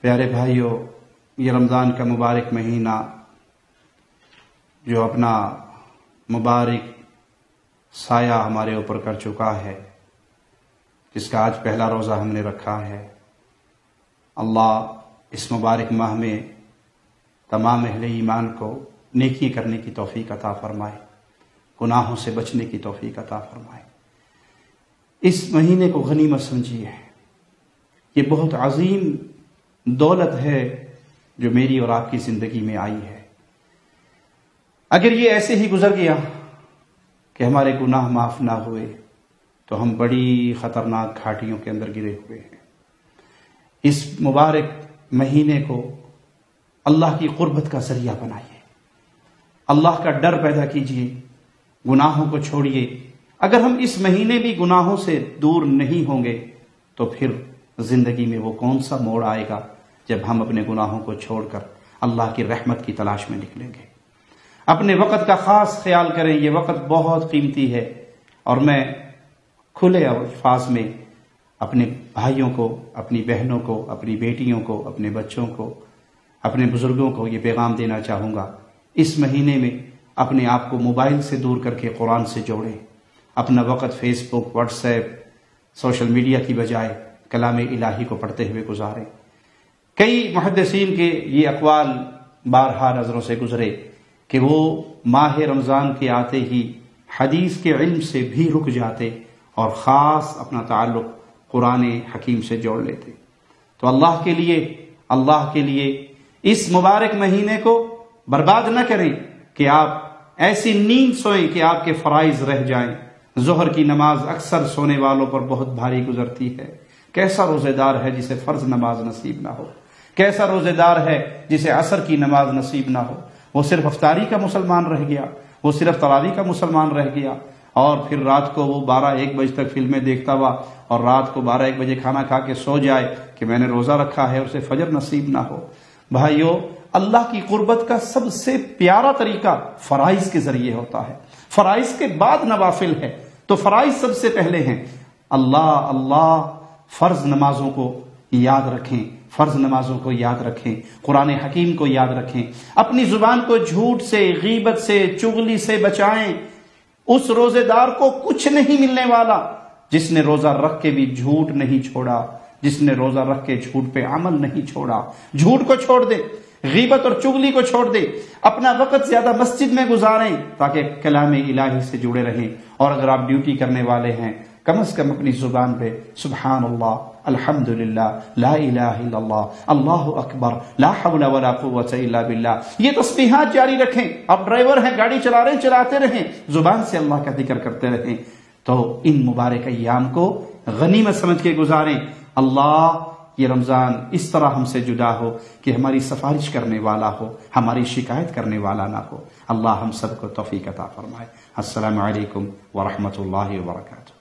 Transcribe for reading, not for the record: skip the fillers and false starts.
پیارے بھائیوں، یہ رمضان کا مبارک مہینہ جو اپنا مبارک سایہ ہمارے اوپر کر چکا ہے، جس کا آج پہلا روزہ ہم نے رکھا ہے، اللہ اس مبارک ماہ میں تمام اہل ایمان کو نیکی کرنے کی توفیق عطا فرمائے، گناہوں سے بچنے کی توفیق عطا فرمائے۔ اس مہینے کو غنیمت سمجھیے، یہ بہت عظیم دولت ہے جو میری اور آپ کی زندگی میں آئی ہے۔ اگر یہ ایسے ہی گزر گیا کہ ہمارے گناہ معاف نہ ہوئے تو ہم بڑی خطرناک گھاٹیوں کے اندر گرے ہوئے ہیں۔ اس مبارک مہینے کو اللہ کی قربت کا ذریعہ بنائیے، اللہ کا ڈر پیدا کیجیے، گناہوں کو چھوڑیے۔ اگر ہم اس مہینے بھی گناہوں سے دور نہیں ہوں گے تو پھر زندگی میں وہ کون سا موڑ آئے گا جب ہم اپنے گناہوں کو چھوڑ کر اللہ کی رحمت کی تلاش میں نکلیں گے۔ اپنے وقت کا خاص خیال کریں، یہ وقت بہت قیمتی ہے، اور میں کھلے الفاظ میں اپنے بھائیوں کو، اپنی بہنوں کو، اپنی بیٹیوں کو، اپنے بچوں کو، اپنے بزرگوں کو یہ پیغام دینا چاہوں گا، اس مہینے میں اپنے آپ کو موبائل سے دور کر کے قرآن سے جوڑیں۔ اپنا وقت فیس بک، واٹس ایپ، سوشل میڈیا کی بجائے کلام الہی کو پڑھتے ہوئے گزاریں۔ کئی محدثین کے یہ اقوال بارہا نظروں سے گزرے کہ وہ ماہ رمضان کے آتے ہی حدیث کے علم سے بھی رک جاتے اور خاص اپنا تعلق قرآن حکیم سے جوڑ لیتے۔ تو اللہ کے لیے اس مبارک مہینے کو برباد نہ کریں کہ آپ ایسی نیند سوئیں کہ آپ کے فرائض رہ جائیں۔ ظہر کی نماز اکثر سونے والوں پر بہت بھاری گزرتی ہے۔ کیسا روزے دار ہے جسے فرض نماز نصیب نہ ہو، کیسا روزے دار ہے جسے عصر کی نماز نصیب نہ ہو۔ وہ صرف افطاری کا مسلمان رہ گیا، وہ صرف تراویح کا مسلمان رہ گیا، اور پھر رات کو وہ 12-1 بجے تک فلمیں دیکھتا ہوا اور رات کو 12-1 بجے کھانا کھا کے سو جائے کہ میں نے روزہ رکھا ہے، اسے فجر نصیب نہ ہو۔ بھائیو، اللہ کی قربت کا سب سے پیارا طریقہ فرائض کے ذریعے ہوتا ہے۔ فرائض کے بعد نوافل ہے، تو فرائض سب سے پہلے ہیں۔ اللہ فرض نمازوں کو یاد رکھیں، فرض نمازوں کو یاد رکھیں، قرآن حکیم کو یاد رکھیں، اپنی زبان کو جھوٹ سے، غیبت سے، چغلی سے بچائیں۔ اس روزے دار کو کچھ نہیں ملنے والا جس نے روزہ رکھ کے بھی جھوٹ نہیں چھوڑا، جس نے روزہ رکھ کے جھوٹ پہ عمل نہیں چھوڑا۔ جھوٹ کو چھوڑ دے، غیبت اور چغلی کو چھوڑ دے، اپنا وقت زیادہ مسجد میں گزاریں تاکہ کلام الہی سے جڑے رہیں۔ اور اگر آپ ڈیوٹی کرنے والے ہیں، کم از کم اپنی زبان پہ سبحان اللہ، الحمدللہ، لا الہ الا اللہ، اللہ اکبر، لا حول ولا قوت الا باللہ، یہ تسبیحات جاری رکھیں۔ آپ ڈرائیور ہیں، گاڑی چلا رہے ہیں، چلاتے رہیں، زبان سے اللہ کا ذکر کرتے رہیں۔ تو ان مبارک ایام کو غنیمت سمجھ کے گزاریں۔ اللہ یہ رمضان اس طرح ہم سے جدا ہو کہ ہماری سفارش کرنے والا ہو، ہماری شکایت کرنے والا نہ ہو۔ اللہ ہم سب کو توفیق عطا فرمائے۔ السلام علیکم ورحمۃ اللہ وبرکاتہ۔